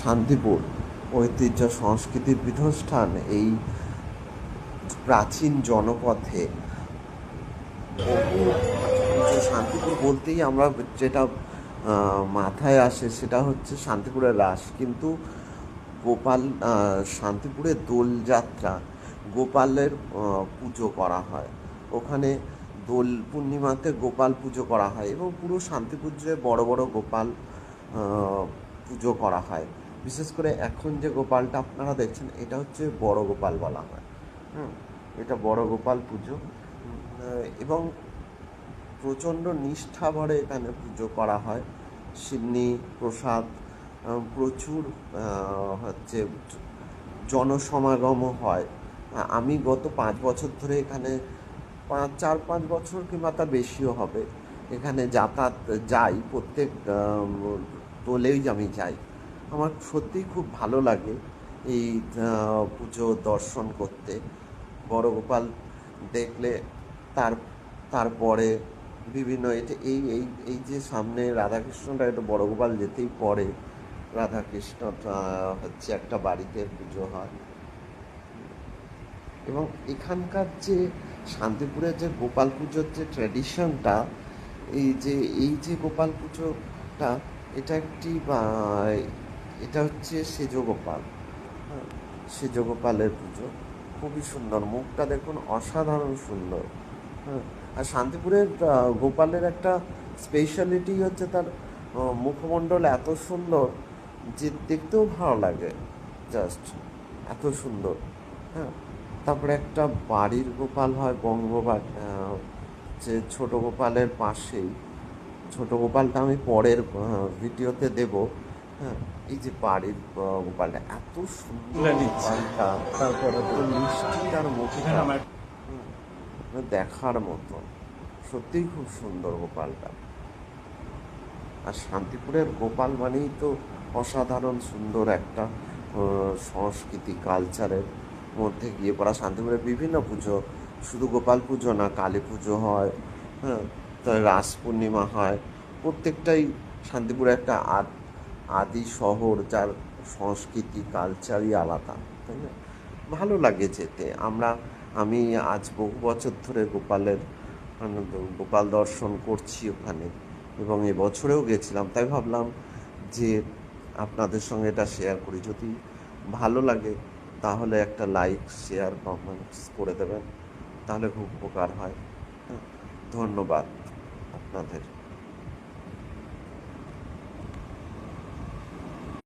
শান্তিপুর ঐতিহ্য সংস্কৃতির পীঠস্থান। এই প্রাচীন জনপথে বহু পুজো, শান্তিপুর বলতেই আমরা যেটা মাথায় আসে সেটা হচ্ছে শান্তিপুরের রাস। কিন্তু গোপাল শান্তিপুরের দোলযাত্রা, গোপালের পুজো করা হয় ওখানে। দোল পূর্ণিমাতে গোপাল পুজো করা হয় এবং পুরো শান্তিপুর জুড়ে বড় বড় গোপাল পুজো করা হয়। বিশেষ করে এখন যে গোপালটা আপনারা দেখছেন এটা হচ্ছে বড় গোপাল বলা হয়। হুম, এটা বড় গোপাল পুজো। এবং প্রচণ্ড নিষ্ঠা ভরে এখানে পুজো করা হয়। সিন্নি প্রসাদ, প্রচুর হচ্ছে জনসমাগমও হয়। আমি গত 5 বছর ধরে এখানে 4-5 বছর কিংবা তার বেশিও হবে এখানে যাতায়াত যাই, প্রত্যেক দোলেই আমি যাই। আমার সত্যিই খুব ভালো লাগে এই পুজো দর্শন করতে। বড় গোপাল দেখলে তার তারপরে বিভিন্ন এটা এই এই এই যে সামনে রাধাকৃষ্ণটা, এটা বড় গোপাল যেতেই পরে রাধাকৃষ্ণ হচ্ছে একটা বাড়িতে পুজো হয়। এবং এখানকার যে শান্তিপুরের যে গোপাল পুজোর যে ট্র্যাডিশনটা, এই যে গোপাল পুজোটা, এটা একটি এটা হচ্ছে সেজ গোপাল। হ্যাঁ, সেজ গোপালের পুজো খুবই সুন্দর, মুখটা দেখুন অসাধারণ সুন্দর। হ্যাঁ, আর শান্তিপুরের গোপালের একটা স্পেশালিটি হচ্ছে তার মুখমণ্ডল এত সুন্দর যে দেখতেও ভালো লাগে, জাস্ট এত সুন্দর। হ্যাঁ, তারপরে একটা বাড়ির গোপাল হয় বঙ্গবাড়ি, যে ছোট গোপালের পাশেই। ছোট গোপালটা আমি পরের ভিডিওতে দেব। হ্যাঁ, এই যে বাড়ির গোপালটা এত সুন্দর, গোপালটা তারপরে এত মিষ্টি তার মুখটা, হুম, দেখার মতো, সত্যিই খুব সুন্দর গোপালটা। আর শান্তিপুরের গোপাল মানেই তো অসাধারণ সুন্দর একটা সংস্কৃতি, কালচারের মধ্যে গিয়ে পড়া। শান্তিপুরের বিভিন্ন পুজো, শুধু গোপাল পুজো না, কালী পুজো হয়, হ্যাঁ, তার রাস পূর্ণিমা হয়। প্রত্যেকটাই শান্তিপুরে একটা আদি শহর, যার সংস্কৃতি কালচারই আলাদা, তাই না? ভালো লাগে যেতে। আমি আজ বহু বছর ধরে গোপাল দর্শন করছি ওখানে, এবং এবছরেও গেছিলাম। তাই ভাবলাম যে আপনাদের সঙ্গে এটা শেয়ার করি। যদি ভালো লাগে তাহলে একটা লাইক, শেয়ার, কমেন্টস করে দেবেন, তাহলে খুব উপকার হয়। হ্যাঁ, ধন্যবাদ আপনাদের।